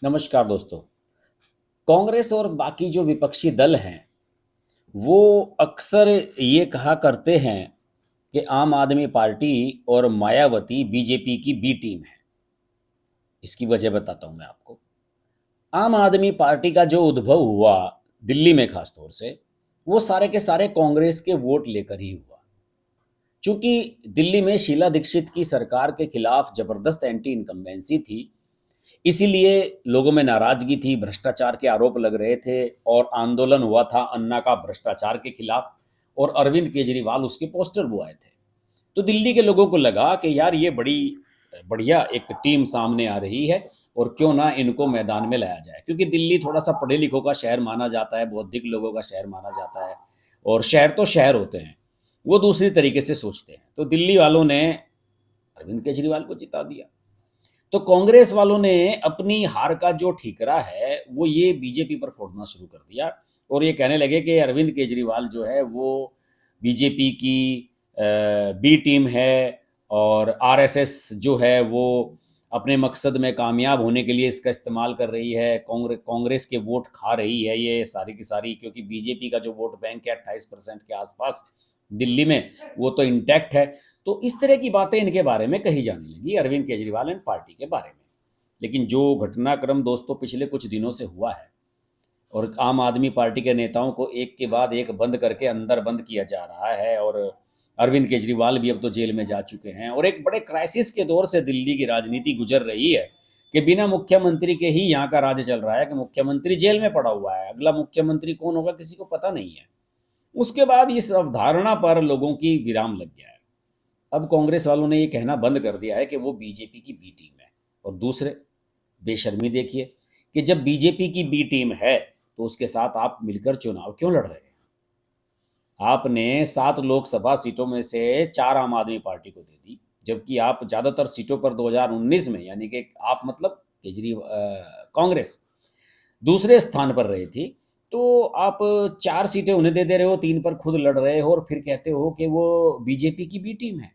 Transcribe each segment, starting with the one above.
नमस्कार दोस्तों। कांग्रेस और बाकी जो विपक्षी दल हैं, वो अक्सर ये कहा करते हैं कि आम आदमी पार्टी और मायावती बीजेपी की बी टीम है। इसकी वजह बताता हूँ मैं आपको। आम आदमी पार्टी का जो उद्भव हुआ दिल्ली में खास तौर से, वो सारे के सारे कांग्रेस के वोट लेकर ही हुआ। चूंकि दिल्ली में शीला दीक्षित की सरकार के खिलाफ जबरदस्त एंटी इनकम्बेंसी थी, इसीलिए लोगों में नाराजगी थी, भ्रष्टाचार के आरोप लग रहे थे और आंदोलन हुआ था अन्ना का भ्रष्टाचार के खिलाफ, और अरविंद केजरीवाल उसके पोस्टर बुआए थे। तो दिल्ली के लोगों को लगा कि यार ये बड़ी बढ़िया एक टीम सामने आ रही है और क्यों ना इनको मैदान में लाया जाए, क्योंकि दिल्ली थोड़ा सा पढ़े लिखों का शहर माना जाता है, बौद्धिक लोगों का शहर माना जाता है, और शहर तो शहर होते हैं, वो दूसरी तरीके से सोचते हैं। तो दिल्ली वालों ने अरविंद केजरीवाल को जिता दिया। तो कांग्रेस वालों ने अपनी हार का जो ठीकरा है वो ये बीजेपी पर फोड़ना शुरू कर दिया, और ये कहने लगे कि अरविंद केजरीवाल जो है वो बीजेपी की बी टीम है, और आरएसएस जो है वो अपने मकसद में कामयाब होने के लिए इसका इस्तेमाल कर रही है, कांग्रेस के वोट खा रही है ये सारी की सारी, क्योंकि बीजेपी का जो वोट बैंक है 28% के आसपास दिल्ली में, वो तो इंटैक्ट है। तो इस तरह की बातें इनके बारे में कही जाने लगी, अरविंद केजरीवाल एंड पार्टी के बारे में। लेकिन जो घटनाक्रम दोस्तों पिछले कुछ दिनों से हुआ है, और आम आदमी पार्टी के नेताओं को एक के बाद एक बंद करके अंदर बंद किया जा रहा है, और अरविंद केजरीवाल भी अब तो जेल में जा चुके हैं, और एक बड़े क्राइसिस के दौर से दिल्ली की राजनीति गुजर रही है कि बिना मुख्यमंत्री के ही यहाँ का राज चल रहा है, कि मुख्यमंत्री जेल में पड़ा हुआ है, अगला मुख्यमंत्री कौन होगा किसी को पता नहीं है। उसके बाद इस अवधारणा पर लोगों की विराम लग गया है। अब कांग्रेस वालों ने ये कहना बंद कर दिया है कि वो बीजेपी की बी टीम है। और दूसरे, बेशर्मी देखिए कि जब बीजेपी की बी टीम है तो उसके साथ आप मिलकर चुनाव क्यों लड़ रहे हैं? आपने 7 लोकसभा सीटों में से 4 आम आदमी पार्टी को दे दी, जबकि आप ज़्यादातर सीटों पर 2019 में, यानी कि आप मतलब कांग्रेस दूसरे स्थान पर रही थी, तो आप 4 सीटें उन्हें दे दे रहे हो, 3 पर खुद लड़ रहे हो, और फिर कहते हो कि वो बीजेपी की बी टीम है।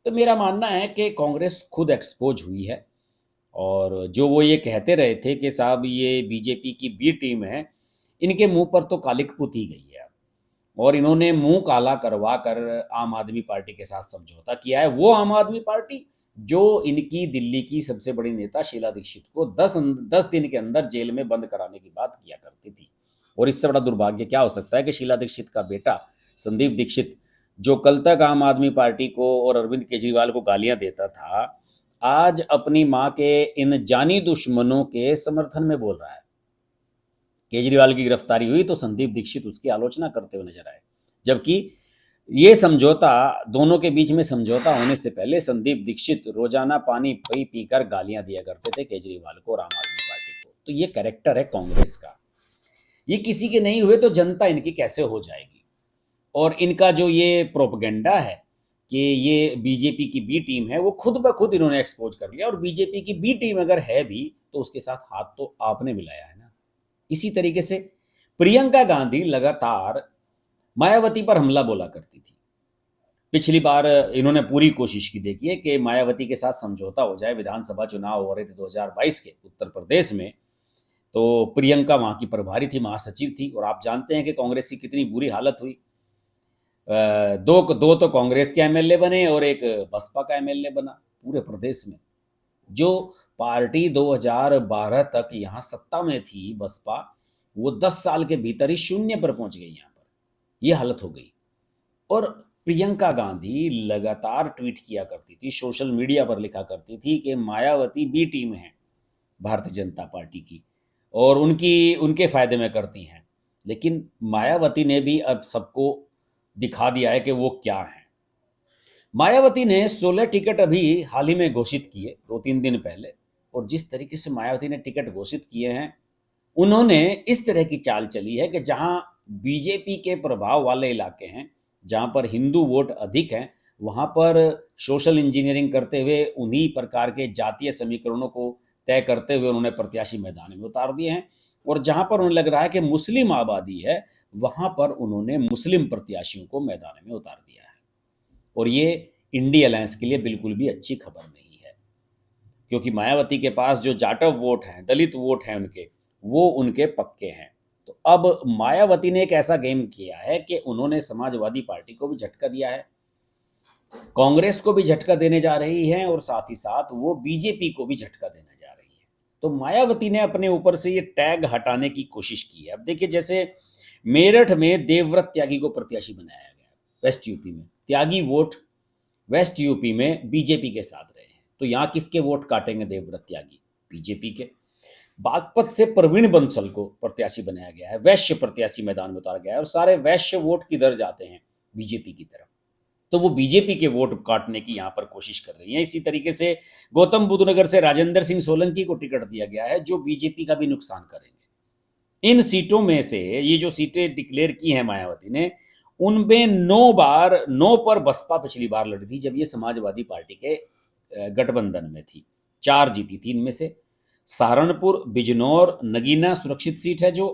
तो मेरा मानना है कि कांग्रेस खुद एक्सपोज हुई है, और जो वो ये कहते रहे थे कि साहब ये बीजेपी की बी टीम है, इनके मुंह पर तो कालिक पुती गई है। और इन्होंने मुंह काला करवा कर आम आदमी पार्टी के साथ समझौता किया है। वो आम आदमी पार्टी जो इनकी दिल्ली की सबसे बड़ी नेता शीला दीक्षित को 10 दिन के अंदर जेल में बंद कराने की बात किया करती थी। और इससे बड़ा दुर्भाग्य क्या हो सकता है कि शीला दीक्षित का बेटा संदीप दीक्षित, जो कल तक आम आदमी पार्टी को और अरविंद केजरीवाल को गालियां देता था, आज अपनी मां के इन जानी दुश्मनों के समर्थन में बोल रहा है। केजरीवाल की गिरफ्तारी हुई तो संदीप दीक्षित उसकी आलोचना करते हुए नजर आए, जबकि ये समझौता, दोनों के बीच में समझौता होने से पहले संदीप दीक्षित रोजाना पानी पी पीकर गालियां दिया करते थे केजरीवाल को और आम आदमी पार्टी को। तो ये कैरेक्टर है कांग्रेस का। ये किसी के नहीं हुए तो जनता इनकी कैसे हो जाएगी? और इनका जो ये प्रोपगेंडा है कि ये बीजेपी की बी टीम है, वो खुद ब खुद इन्होंने एक्सपोज कर लिया। और बीजेपी की बी टीम अगर है भी तो उसके साथ हाथ तो आपने मिलाया है ना। इसी तरीके से प्रियंका गांधी लगातार मायावती पर हमला बोला करती थी। पिछली बार इन्होंने पूरी कोशिश की, देखिए, कि मायावती के साथ समझौता हो जाए। विधानसभा चुनाव हो रहे थे 2022 के उत्तर प्रदेश में, तो प्रियंका वहां की प्रभारी थी, महासचिव थी, और आप जानते हैं कि कांग्रेस की कितनी बुरी हालत हुई। दो दो तो कांग्रेस के एमएलए बने और एक बसपा का एमएलए बना पूरे प्रदेश में। जो पार्टी 2012 तक यहाँ सत्ता में थी, बसपा, वो 10 साल के भीतर ही शून्य पर पहुंच गई। यहाँ पर ये हालत हो गई। और प्रियंका गांधी लगातार ट्वीट किया करती थी, सोशल मीडिया पर लिखा करती थी कि मायावती बी टीम है भारतीय जनता पार्टी की, और उनके फायदे में करती हैं। लेकिन मायावती ने भी अब सबको दिखा दिया है कि वो क्या है। मायावती ने 16 टिकट अभी हाल ही में घोषित किए, 2-3 दिन पहले। और जिस तरीके से मायावती ने टिकट घोषित किए हैं, उन्होंने इस तरह की चाल चली है कि जहां बीजेपी के प्रभाव वाले इलाके हैं, जहां पर हिंदू वोट अधिक हैं, वहां पर सोशल इंजीनियरिंग करते हुए उन्हीं प्रकार के जातीय समीकरणों को तय करते हुए उन्होंने प्रत्याशी मैदान में उतार दिए हैं। और जहां पर उन्हें लग रहा है कि मुस्लिम आबादी है, वहां पर उन्होंने मुस्लिम प्रत्याशियों को मैदान में उतार दिया है। और ये इंडी अलायंस के लिए बिल्कुल भी अच्छी खबर नहीं है, क्योंकि मायावती के पास जो जाटव वोट हैं, दलित वोट हैं उनके, वो उनके पक्के हैं। तो अब मायावती ने एक ऐसा गेम किया है कि उन्होंने समाजवादी पार्टी को भी झटका दिया है, कांग्रेस को भी झटका देने जा रही है और साथ ही साथ वो बीजेपी को भी झटका देने जा रही है। तो मायावती ने अपने ऊपर से ये टैग हटाने की कोशिश की है। अब देखिए, जैसे मेरठ में देवव्रत त्यागी को प्रत्याशी बनाया गया, वेस्ट यूपी में त्यागी वोट वेस्ट यूपी में बीजेपी के साथ रहे हैं, तो यहाँ किसके वोट काटेंगे देवव्रत त्यागी? बीजेपी के। बागपत से प्रवीण बंसल को प्रत्याशी बनाया गया है, वैश्य प्रत्याशी मैदान में उतारा गया है और सारे वैश्य वोट किधर जाते हैं? बीजेपी की तरफ। तो वो बीजेपी के वोट काटने की यहाँ पर कोशिश कर रही है। इसी तरीके से गौतम बुद्ध नगर से राजेंद्र सिंह सोलंकी को टिकट दिया गया है, जो बीजेपी का भी नुकसान करेंगे। इन सीटों में से ये जो सीटें डिक्लेयर की हैं मायावती ने, उनमें 9 पर बसपा पिछली बार लड़ी थी जब ये समाजवादी पार्टी के गठबंधन में थी, 4 जीती थी इनमें से। सहारनपुर, बिजनौर, नगीना सुरक्षित सीट है, जो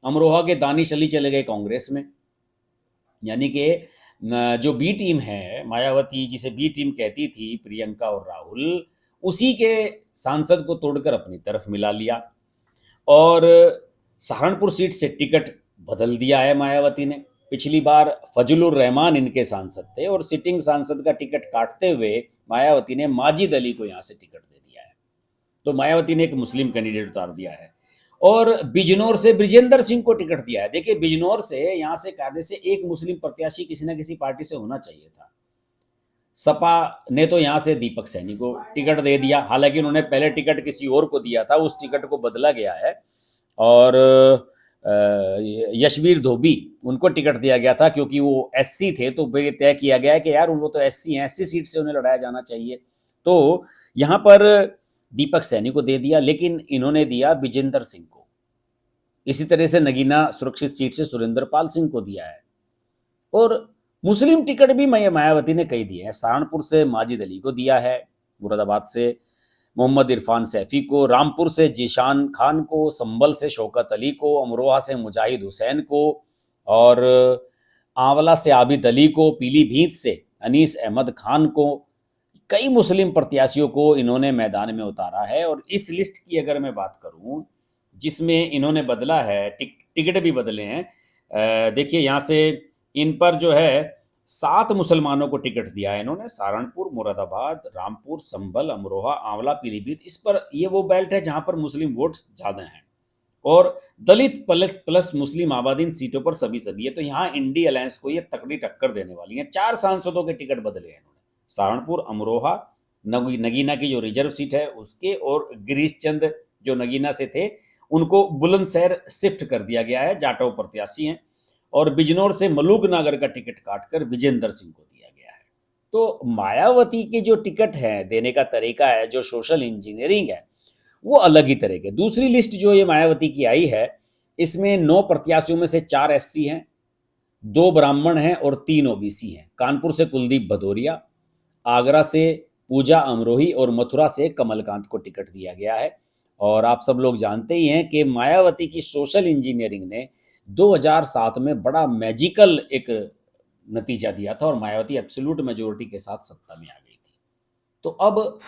अमरोहा के दानिश अली चले गए कांग्रेस में। यानी कि जो बी टीम है मायावती, जिसे बी टीम कहती थी प्रियंका और राहुल, उसी के सांसद को तोड़कर अपनी तरफ मिला लिया और सहारनपुर सीट से टिकट बदल दिया है मायावती ने। पिछली बार फजलुर रहमान इनके सांसद थे और सिटिंग सांसद का टिकट काटते हुए मायावती ने माजिद अली को यहाँ से टिकट दे दिया है। तो मायावती ने एक मुस्लिम कैंडिडेट उतार दिया है और बिजनौर से ब्रिजेंद्र सिंह को टिकट दिया है। देखिए, बिजनौर से यहाँ से कायदे से एक मुस्लिम प्रत्याशी किसी न किसी पार्टी से होना चाहिए था। सपा ने तो यहाँ से दीपक सैनी को टिकट दे दिया, हालांकि उन्होंने पहले टिकट किसी और को दिया था, उस टिकट को बदला गया है और यशवीर धोबी उनको टिकट दिया गया था क्योंकि वो एससी थे। तो ये तय किया गया है कि यार वो तो एससी हैं, एससी सीट से उन्हें लड़ाया जाना चाहिए। तो यहाँ पर दीपक सैनी को दे दिया, लेकिन इन्होंने दिया विजेंद्र सिंह को। इसी तरह से नगीना सुरक्षित सीट से सुरेंद्र पाल सिंह को दिया है और मुस्लिम टिकट भी मायावती ने कई दिए हैं। सहारनपुर से माजिद अली को दिया है, मुरादाबाद से मोहम्मद इरफान सैफी को, रामपुर से जीशान खान को, संभल से शौकत अली को, अमरोहा से मुजाहिद हुसैन को और आंवला से आबिद अली को, पीलीभीत से अनीस अहमद खान को, कई मुस्लिम प्रत्याशियों को इन्होंने मैदान में उतारा है। और इस लिस्ट की अगर मैं बात करूं, जिसमें इन्होंने बदला है, टिकट भी बदले हैं। देखिए, यहाँ से इन पर जो है 7 मुसलमानों को टिकट दिया है इन्होंने, सहारनपुर, मुरादाबाद, रामपुर, संभल, अमरोहा, आंवला, पीलीभीत। इस पर ये वो बेल्ट है जहां पर मुस्लिम वोट ज्यादा हैं और दलित प्लस मुस्लिम आबादी इन सीटों पर सभी है। तो यहाँ इंडी अलायंस को ये तकड़ी टक्कर देने वाली है। 4 सांसदों के टिकट बदले हैं इन्होंने, सहारनपुर, अमरोहा, नगीना की जो रिजर्व सीट है उसके, और गिरीश चंद जो नगीना से थे उनको बुलंदशहर शिफ्ट कर दिया गया है, जाटव प्रत्याशी हैं। और बिजनौर से मलूक नागर का टिकट काटकर विजेंद्र सिंह को दिया गया है। तो मायावती के जो टिकट है देने का तरीका है, जो सोशल इंजीनियरिंग है, वो अलग ही तरह के। दूसरी लिस्ट जो ये मायावती की आई है, इसमें 9 प्रत्याशियों में से 4 एससी हैं, 2 ब्राह्मण हैं और 3 ओबीसी हैं। कानपुर से कुलदीप भदौरिया, आगरा से पूजा अमरोही और मथुरा से कमलकांत को टिकट दिया गया है। और आप सब लोग जानते ही हैं कि मायावती की सोशल इंजीनियरिंग ने 2007 में बड़ा मैजिकल एक नतीजा दिया था और मायावती एब्सोल्यूट मेजोरिटी के साथ सत्ता में आ गई थी। तो अब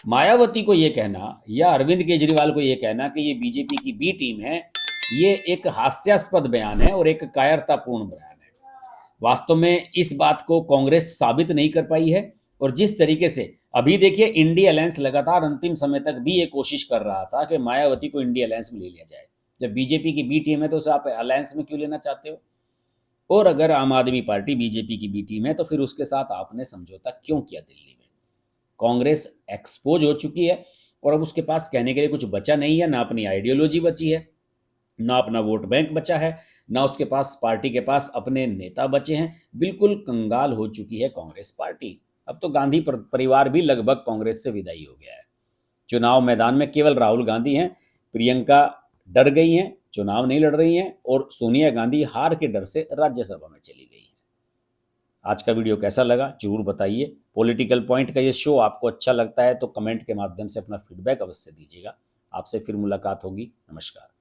मायावती को ये कहना या अरविंद केजरीवाल को ये कहना कि ये बीजेपी की बी टीम है, ये एक हास्यास्पद बयान है और एक कायरतापूर्ण बयान है। वास्तव में इस बात को कांग्रेस साबित नहीं कर पाई है। और जिस तरीके से अभी देखिए, इंडी अलायंस लगातार अंतिम समय तक भी ये कोशिश कर रहा था कि मायावती को इंडी अलायंस में ले लिया जाए। जब बीजेपी की बी टीम है तो उसे आप अलायंस में क्यों लेना चाहते हो? और अगर आम आदमी पार्टी बीजेपी की बी टीम है तो फिर उसके साथ आपने समझौता क्यों किया दिल्ली में? कांग्रेस एक्सपोज हो चुकी है और अब उसके पास कहने के लिए कुछ बचा नहीं है, ना अपनी आइडियोलॉजी बची है, ना अपना वोट बैंक बचा है, ना उसके पास पार्टी के पास अपने नेता बचे हैं। बिल्कुल कंगाल हो चुकी है कांग्रेस पार्टी। अब तो गांधी परिवार भी लगभग कांग्रेस से विदाई हो गया है। चुनाव मैदान में केवल राहुल गांधी हैं, प्रियंका डर गई हैं, चुनाव नहीं लड़ रही हैं और सोनिया गांधी हार के डर से राज्यसभा में चली गई हैं। आज का वीडियो कैसा लगा जरूर बताइए। पॉलिटिकल पॉइंट का ये शो आपको अच्छा लगता है तो कमेंट के माध्यम से अपना फीडबैक अवश्य दीजिएगा। आपसे फिर मुलाकात होगी। नमस्कार।